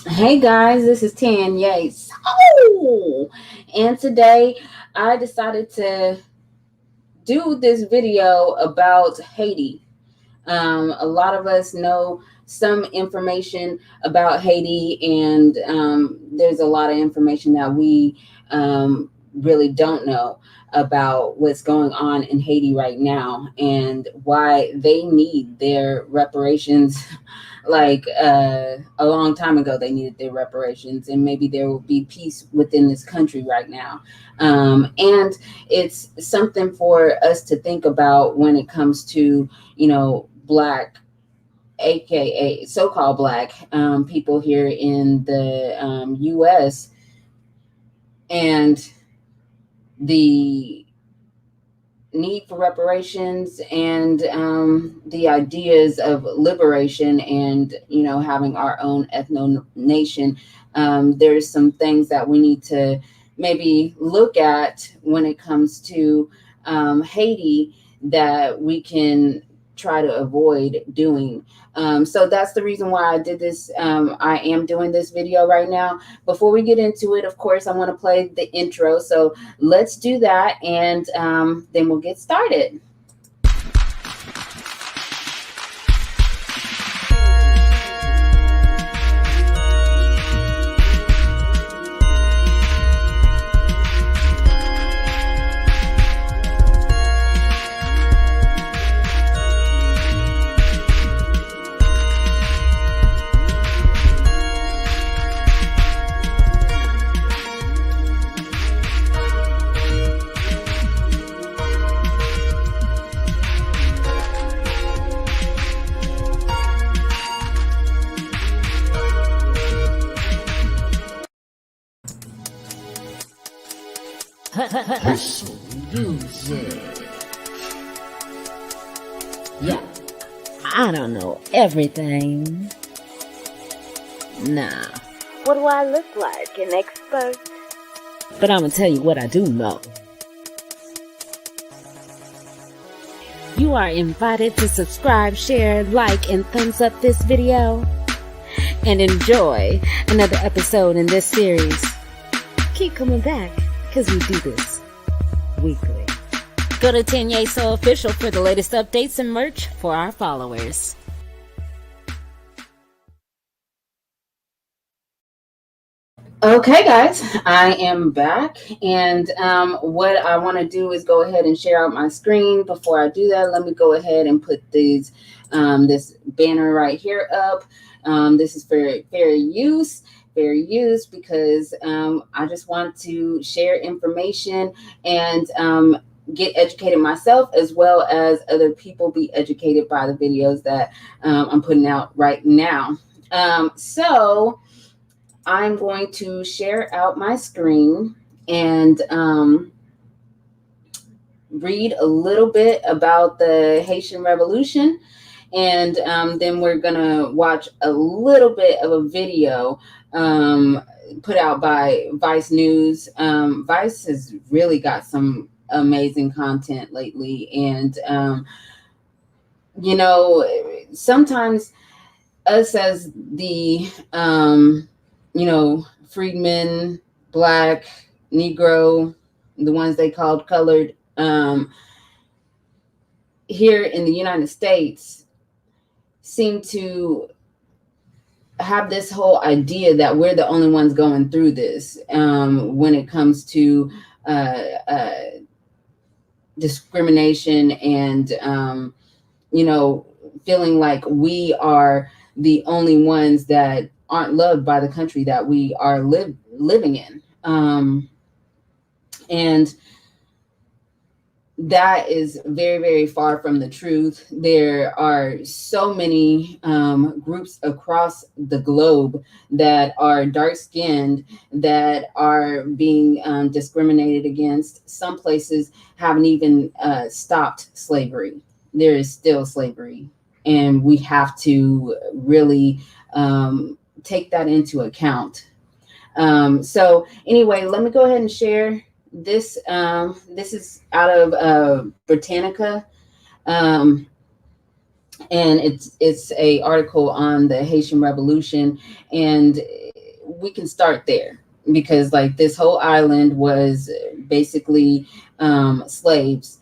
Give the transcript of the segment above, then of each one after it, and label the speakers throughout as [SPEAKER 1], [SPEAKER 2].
[SPEAKER 1] Hey guys, this is Tan Yates. And today I decided to do this video about Haiti. A lot of us know some information about Haiti, and there's a lot of information that we really don't know about what's going on in Haiti right now and why they need their reparations. Like a long time ago, they needed their reparations, and maybe there will be peace within this country right now. And it's something for us to think about when it comes to, black, aka so-called black people here in the US, and the need for reparations, and the ideas of liberation, and having our own ethno nation. There's some things that we need to maybe look at when it comes to Haiti, that we can try to avoid doing. So that's the reason why I did this. I am doing this video right now. Before we get into it, of course, I want to play the intro. So let's do that, and then we'll get started.
[SPEAKER 2] Yeah, I don't know everything. Nah.
[SPEAKER 3] What do I look like? An expert?
[SPEAKER 2] But I'm gonna tell you what I do know. You are invited to subscribe, share, like, and thumbs up this video. And enjoy another episode in this series. Keep coming back, because we do this weekly. Go to 10 So Official for the latest updates and merch for our followers.
[SPEAKER 1] Okay, guys, I am back, and what I want to do is go ahead and share out my screen. Before I do that, let me go ahead and put this banner right here up. This is for fair use. Fair use, because I just want to share information and get educated myself, as well as other people be educated by the videos that I'm putting out right now. So I'm going to share out my screen and read a little bit about the Haitian Revolution. And then we're going to watch a little bit of a video put out by Vice News. Vice has really got some amazing content lately. And, sometimes us as the, freedmen, black, Negro, the ones they called colored, here in the United States, seem to have this whole idea that we're the only ones going through this when it comes to discrimination, and feeling like we are the only ones that aren't loved by the country that we are living in. And that is very, very far from the truth. There are so many groups across the globe that are dark-skinned, that are being discriminated against. Some places haven't even stopped slavery. There is still slavery, and we have to really take that into account. So anyway, let me go ahead and share this. This is out of Britannica. and it's a article on the Haitian Revolution, and we can start there because like this whole island was basically slaves,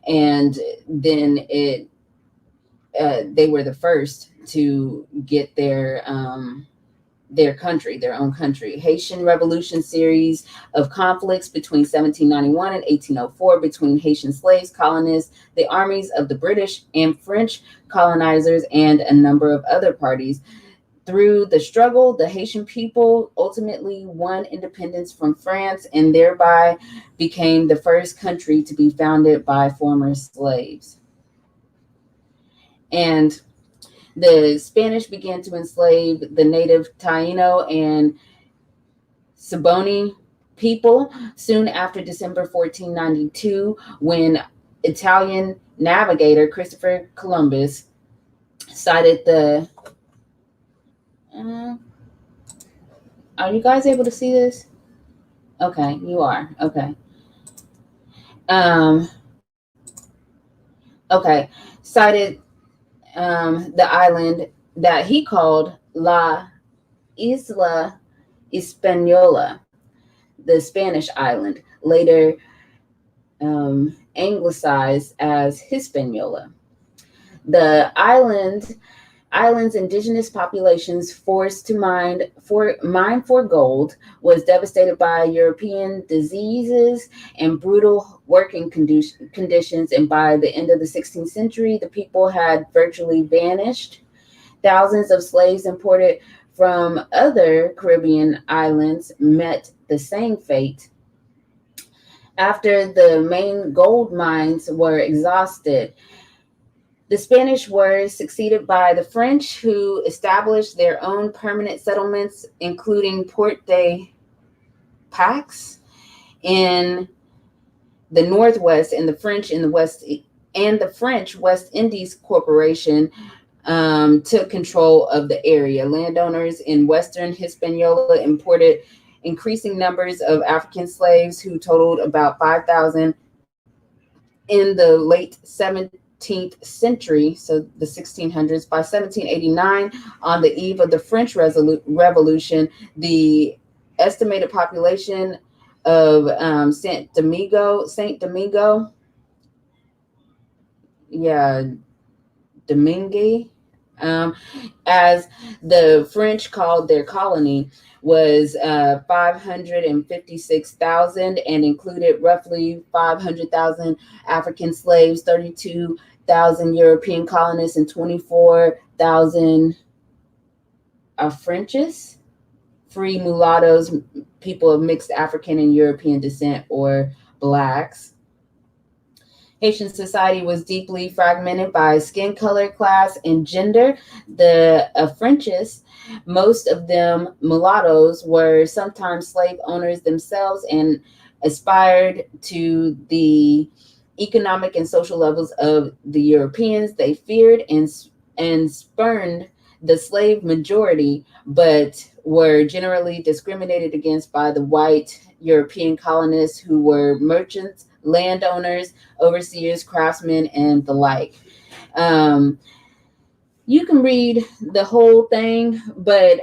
[SPEAKER 1] and then it they were the first to get their country, their own country. Haitian Revolution series of conflicts between 1791 and 1804 between Haitian slaves, colonists, the armies of the British and French colonizers, and a number of other parties. Through the struggle, the Haitian people ultimately won independence from France and thereby became the first country to be founded by former slaves. And the Spanish began to enslave the native Taino and Siboney people soon after December 1492, when Italian navigator Christopher Columbus sighted the. Uh, are you guys able to see this? Okay, you are. Okay. Um, okay. Sighted the island that he called La Isla Española, the Spanish island, later anglicized as Hispaniola. The island's indigenous populations, forced to mine for gold, was devastated by European diseases and brutal working conditions. And by the end of the 16th century, the people had virtually vanished. Thousands of slaves imported from other Caribbean islands met the same fate. After the main gold mines were exhausted, the Spanish were succeeded by the French, who established their own permanent settlements, including Port de Paix in the Northwest, and the French in the West, and the French West Indies Corporation took control of the area. Landowners in Western Hispaniola imported increasing numbers of African slaves who totaled about 5,000 in the late 17th century, so the 1600s. By 1789, on the eve of the French Revolution, the estimated population of Saint Domingo, yeah, Domingue, um, as the French called their colony, was 556,000 and included roughly 500,000 African slaves, 32,000 European colonists, and 24,000 Frenches, free mulattoes, people of mixed African and European descent, or blacks. Haitian society was deeply fragmented by skin color, class, and gender. The Frenchies, most of them mulattoes, were sometimes slave owners themselves and aspired to the economic and social levels of the Europeans. They feared and spurned the slave majority, but were generally discriminated against by the white European colonists, who were merchants, landowners, overseers, craftsmen, and the like. Um, you can read the whole thing, but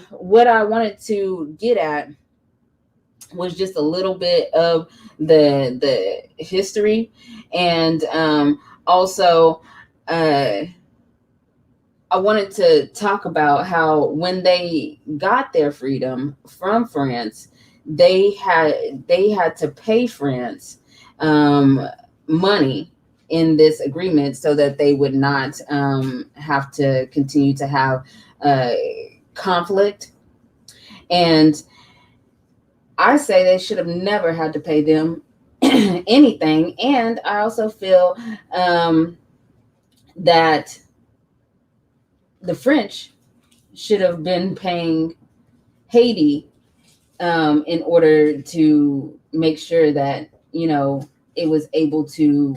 [SPEAKER 1] what I wanted to get at was just a little bit of the history, and also I wanted to talk about how when they got their freedom from France, they had to pay France money in this agreement so that they would not have to continue to have conflict. And I say they should have never had to pay them anything. And I also feel that the French should have been paying Haiti in order to make sure that, it was able to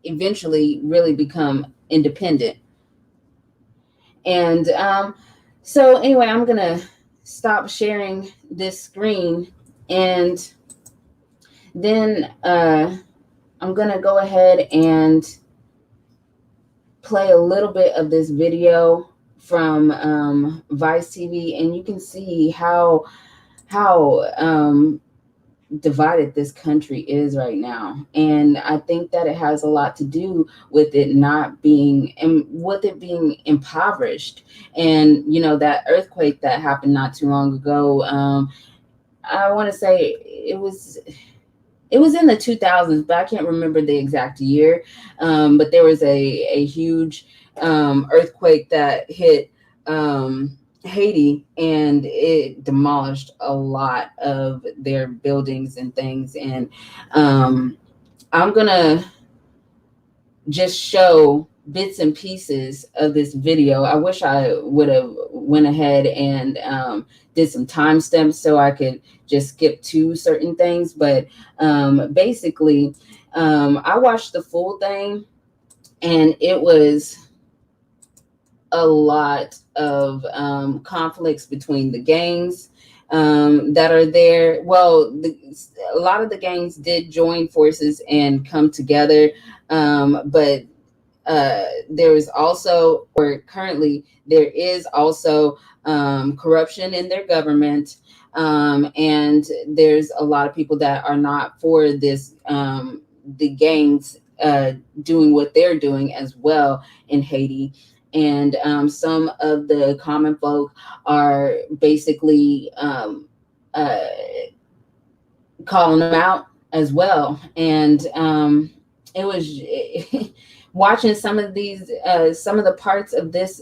[SPEAKER 1] eventually really become independent. And so anyway, I'm going to stop sharing this screen, and then I'm going to go ahead and play a little bit of this video from Vice TV, and you can see how divided this country is right now. And I think that it has a lot to do with it not being, and with it being impoverished. And that earthquake that happened not too long ago, I want to say it was in the 2000s, but I can't remember the exact year. But there was a huge earthquake that hit Haiti, and it demolished a lot of their buildings and things. And I'm gonna just show bits and pieces of this video. I wish I would have went ahead and did some timestamps so I could just skip to certain things. But basically, I watched the full thing, and it was a lot of conflicts between the gangs that are there. Well, a lot of the gangs did join forces and come together, but there is also, or currently, there is also corruption in their government. And there's a lot of people that are not for this, the gangs doing what they're doing as well in Haiti. And some of the common folk are basically calling them out as well. And it was watching some of the parts of this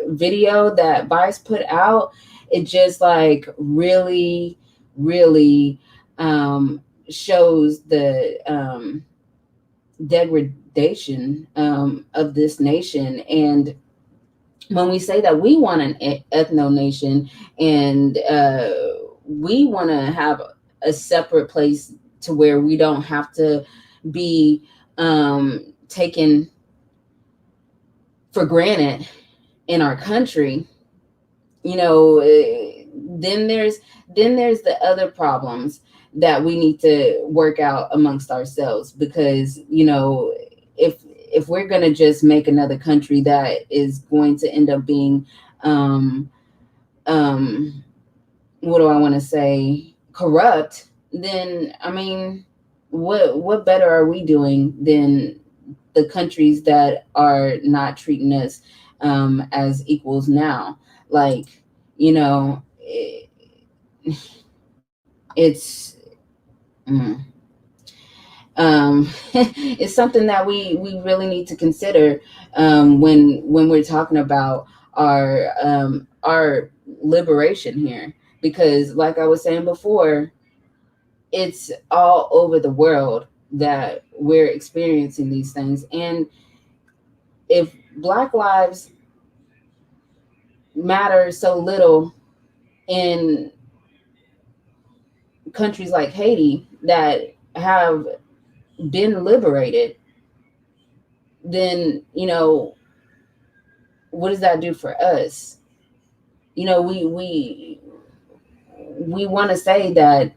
[SPEAKER 1] video that Vice put out. It just like really, really shows the degradation of this nation. And when we say that we want an ethno nation, and we want to have a separate place to where we don't have to be taken for granted in our country, then there's the other problems that we need to work out amongst ourselves. Because if we're going to just make another country that is going to end up being what do I want to say, corrupt, then I mean, what better are we doing than the countries that are not treating us as equals now? Like, it's it's something that we really need to consider when we're talking about our liberation here. Because like I was saying before, it's all over the world that we're experiencing these things. And if Black lives matter so little in countries like Haiti that have been liberated, then what does that do for us? We want to say that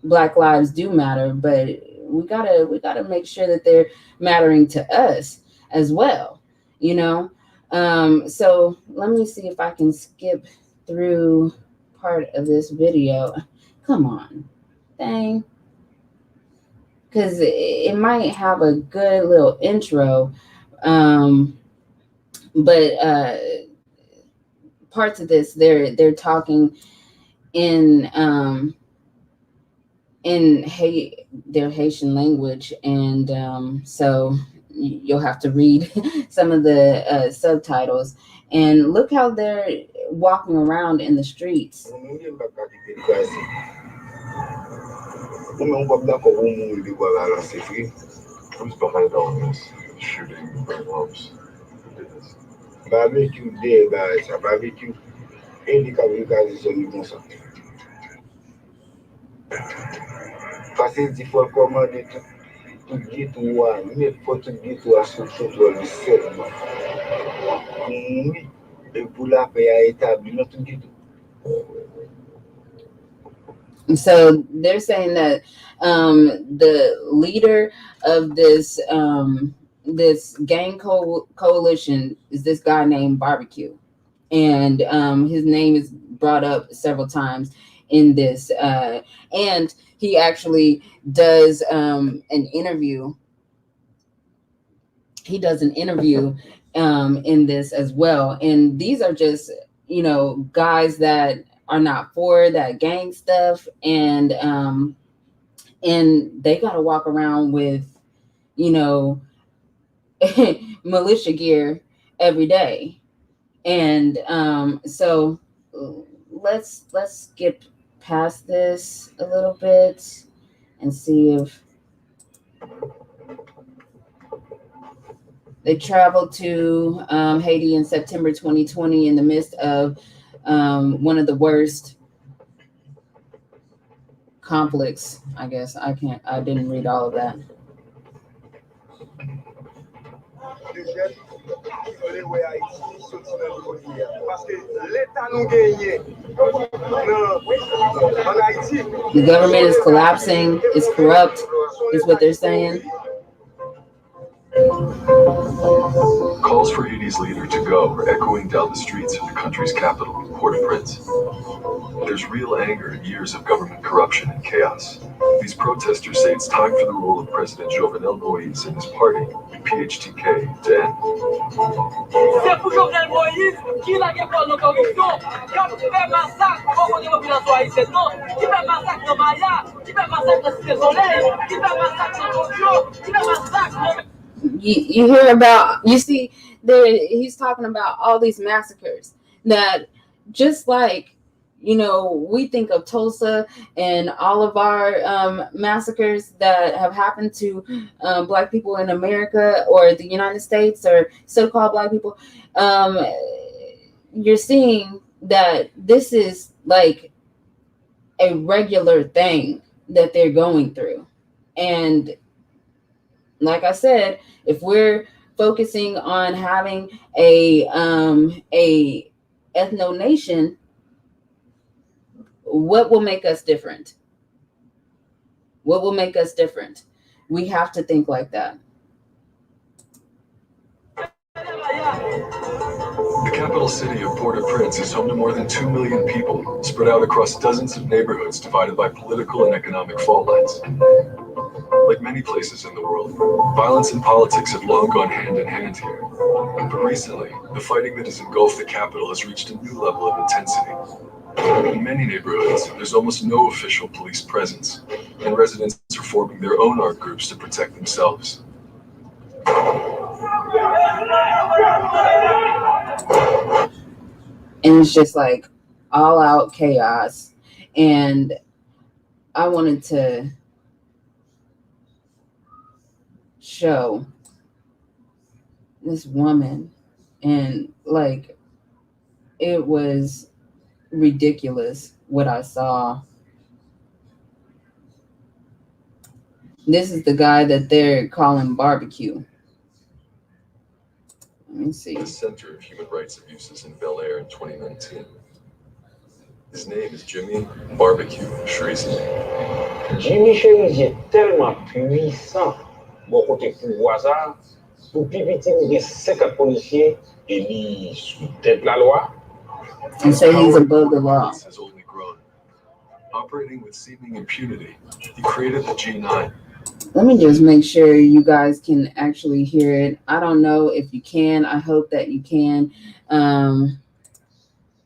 [SPEAKER 1] Black lives do matter, but we gotta make sure that they're mattering to us as well. So let me see if I can skip through part of this video. Come on, dang. Because it might have a good little intro, but parts of this, they're talking in their Haitian language, and so you'll have to read some of the subtitles. And look how they're walking around in the streets.
[SPEAKER 4] Barbecue there, guys. A barbecue. Any guys Passez des fois commander tout guide ou mais faut tout guide ou à ce que le seulement. Oui, et pour la paix à établir notre guide.
[SPEAKER 1] So they're saying that the leader of this this gang coalition is this guy named Barbecue, and his name is brought up several times in this, and he actually does an interview. He does an interview in this as well, and these are just guys that are not for that gang stuff, and they got to walk around with you know militia gear every day. And so let's skip past this a little bit and see if they traveled to Haiti in September 2020 in the midst of one of the worst conflicts. I guess I didn't read all of that. The government is collapsing, it's corrupt, is what they're saying.
[SPEAKER 5] Calls for Haiti's leader to go are echoing down the streets of the country's capital, Port-au-Prince. There's real anger at years of government corruption and chaos. These protesters say it's time for the rule of President Jovenel Moïse and his party, the PHTK, to end.
[SPEAKER 6] C'est pour Jovenel Moïse qui n'a pas de corruption, qui fait massacre contre les populations haïtiennes, qui fait massacre dans Maya, qui fait massacre dans Cité Soleil, qui fait massacre dans Tokyo, qui fait massacre.
[SPEAKER 1] You hear about, you see, he's talking about all these massacres that just like, we think of Tulsa and all of our massacres that have happened to Black people in America or the United States or so-called Black people. You're seeing that this is like a regular thing that they're going through. And like I said, if we're focusing on having a ethno nation, what will make us different? What will make us different? We have to think like that.
[SPEAKER 5] The capital city of Port-au-Prince is home to more than 2 million people, spread out across dozens of neighborhoods divided by political and economic fault lines. Like many places in the world, violence and politics have long gone hand in hand here. But recently, the fighting that has engulfed the capital has reached a new level of intensity. In many neighborhoods, there's almost no official police presence, and residents are forming their own art groups to protect themselves.
[SPEAKER 1] And it's just like all out chaos. And I wanted to show this woman, and like it was ridiculous what I saw. This is the guy that they're calling Barbecue. Let me see.
[SPEAKER 5] The center of human rights abuses in Bel Air in 2019. His name is Jimmy Barbecue Shreezy.
[SPEAKER 7] Jimmy Shreezy est tellement puissant, bon côté pouvoir ça, pour plus vite il y a 50 policiers et lui sous tête la loi.
[SPEAKER 1] And say he's above the law.
[SPEAKER 5] Has only grown. Operating with seeming impunity, he created the G9.
[SPEAKER 1] Let me just make sure you guys can actually hear it. I don't know if you can. I hope that you can.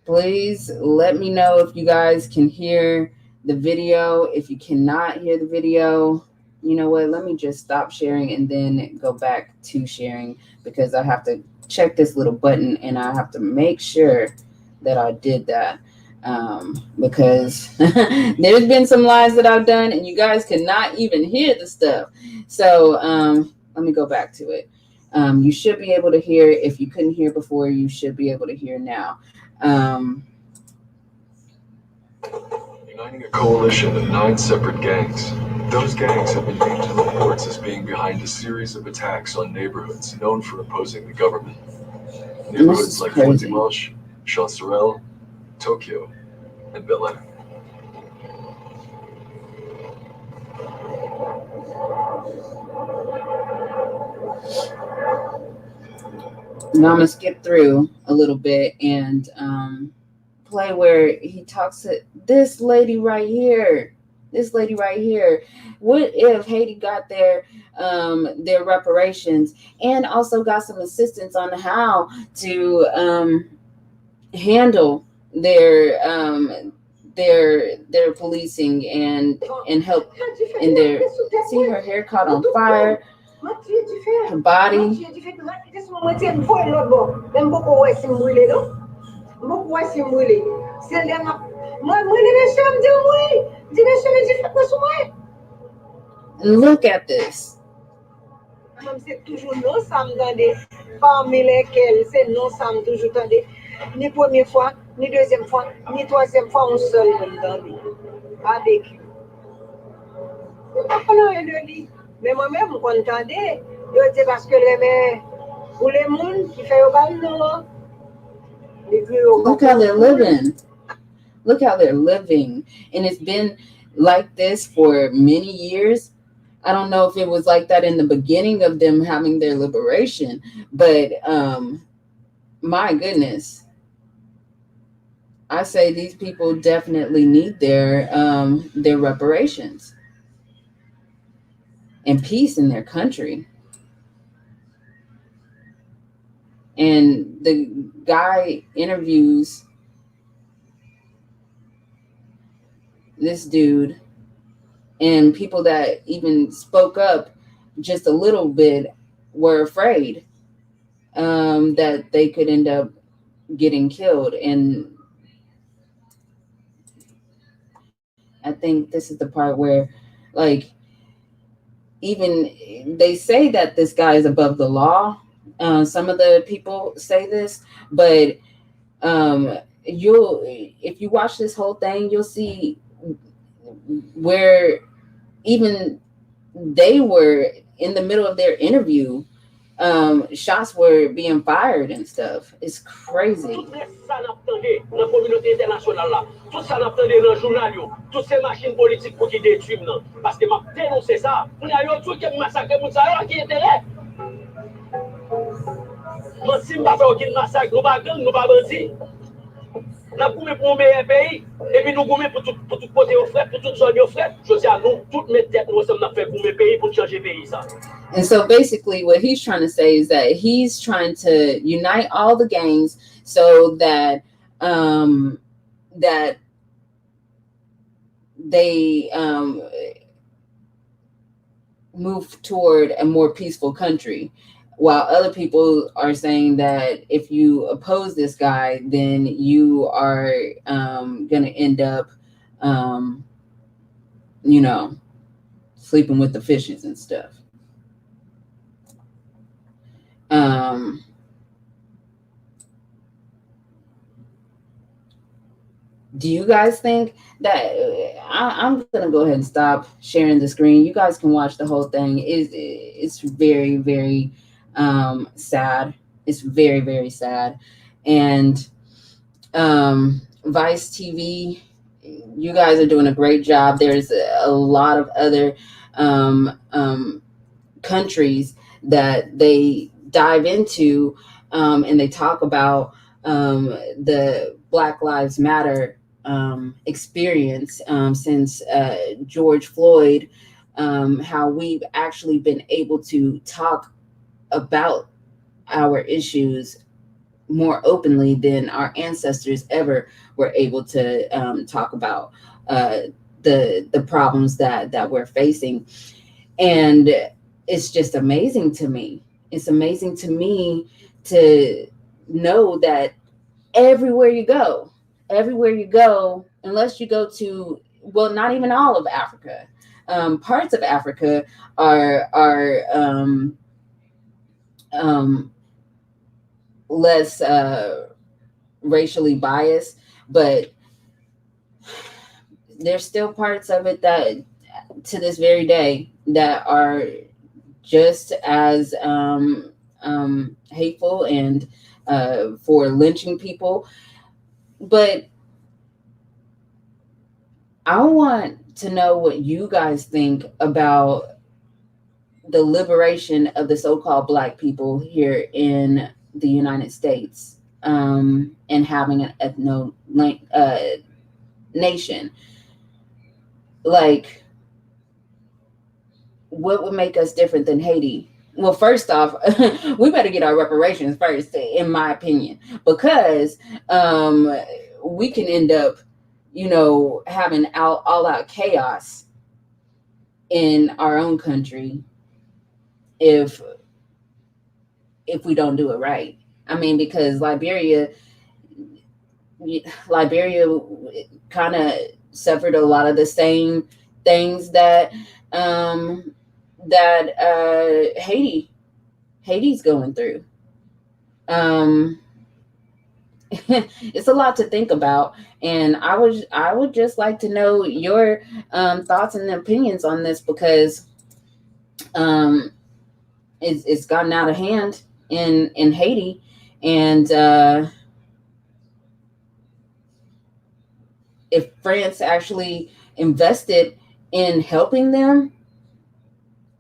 [SPEAKER 1] Please let me know if you guys can hear the video. If you cannot hear the video, you know what? Let me just stop sharing and then go back to sharing, because I have to check this little button and I have to make sure that I did that. Because there's been some lies that I've done and you guys cannot even hear the stuff. So let me go back to it. You should be able to hear. If you couldn't hear before, you should be able to hear now.
[SPEAKER 5] Uniting a coalition of 9 separate gangs. Those gangs have been named in reports as being behind a series of attacks on neighborhoods known for opposing the government. Neighborhoods like Fort Dimanche, Chancerelle, Tokyo, and Bel Air.
[SPEAKER 1] Now I'm gonna skip through a little bit and play where he talks to this lady right here. This lady right here. What if Haiti got their reparations and also got some assistance on how to handle their policing and help in their see her hair caught on fire, her body. And look at this.
[SPEAKER 6] C'est toujours non, ça me tendait. Parmi lesquels, c'est non, ça me toujours tendait. Ni première fois, ni deuxième fois, ni troisième fois, on seul me tendait. Avec. C'est pas qu'on a de lui. Mais moi-même, on entendait. C'est parce que pour les gens qui font au bal, non.
[SPEAKER 1] Look how they're living. Look how they're living. And it's been like this for many years. I don't know if it was like that in the beginning of them having their liberation, but my goodness, I say these people definitely need their reparations and peace in their country. And the guy interviews this dude, and people that even spoke up just a little bit were afraid that they could end up getting killed. And I think this is the part where, like, even they say that this guy is above the law. Some of the people say this, but if you watch this whole thing, you'll see where even they were in the middle of their interview, shots were being fired and stuff. It's crazy.
[SPEAKER 6] Tout ça n'a pas dans le journal, toutes ces machines politiques pour qui détruisent, parce que m'a dénoncé ça. On a eu tout qui massacre moun sa yo qui intérêt. Moi si m'pa faire aucun massacre, nous pas gang, nous pas bandi. N'a goumé pour un meilleur pays et puis nous goumé pour tout côté au frère, pour tout zone au frère. Je dis à nous toutes mes têtes nous sommes n'a fait goumé pays pour changer pays ça.
[SPEAKER 1] And so basically what he's trying to say is that he's trying to unite all the gangs so that that they move toward a more peaceful country, while other people are saying that if you oppose this guy, then you are going to end up, sleeping with the fishes and stuff. Do you guys think that I'm gonna go ahead and stop sharing the screen? You guys can watch the whole thing. It's very, very sad. It's very, very sad. And Vice TV, you guys are doing a great job. There's a lot of other countries that they dive into, and they talk about the Black Lives Matter experience since George Floyd, how we've actually been able to talk about our issues more openly than our ancestors ever were able to talk about the problems that we're facing. And it's just amazing to me. It's amazing to me to know that everywhere you go, unless you go to, well, not even all of Africa, parts of Africa are less racially biased, but there's still parts of it that to this very day that are just as hateful and for lynching people. But I want to know what you guys think about the liberation of the so-called Black people here in the United States, and having an nation. Like, what would make us different than Haiti? Well, first off, we better get our reparations first, in my opinion, because we can end up, having all out chaos in our own country if we don't do it right. I mean, because Liberia kind of suffered a lot of the same things that Haiti's going through. It's a lot to think about, and I would just like to know your thoughts and opinions on this, because it's gotten out of hand in Haiti, and if France actually invested in helping them,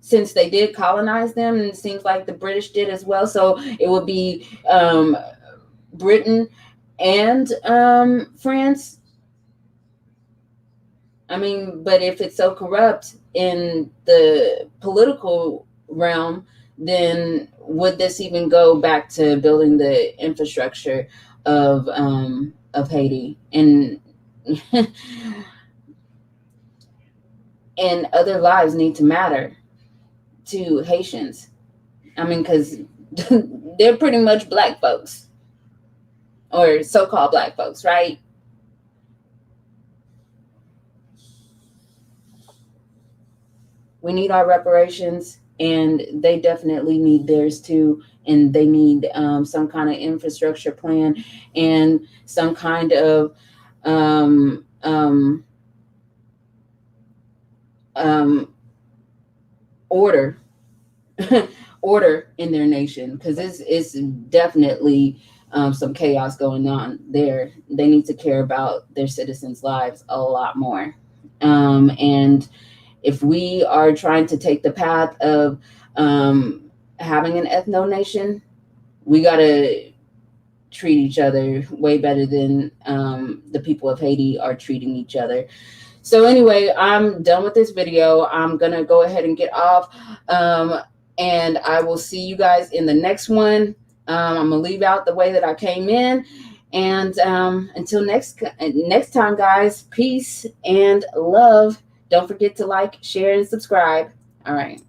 [SPEAKER 1] since they did colonize them, and it seems like the British did as well, so it would be Britain and France. I mean, but if it's so corrupt in the political realm, then would this even go back to building the infrastructure of Haiti? And and other lives need to matter to Haitians. I mean, because they're pretty much black folks, or so-called black folks, right? We need our reparations, and they definitely need theirs too. And they need some kind of infrastructure plan, and some kind of order order in their nation, because it's definitely some chaos going on there. They need to care about their citizens' lives a lot more. And if we are trying to take the path of having an ethno nation, we got to treat each other way better than the people of Haiti are treating each other. So anyway, I'm done with this video. I'm going to go ahead and get off. And I will see you guys in the next one. I'm going to leave out the way that I came in. And until next time, guys, peace and love. Don't forget to like, share, and subscribe. All right.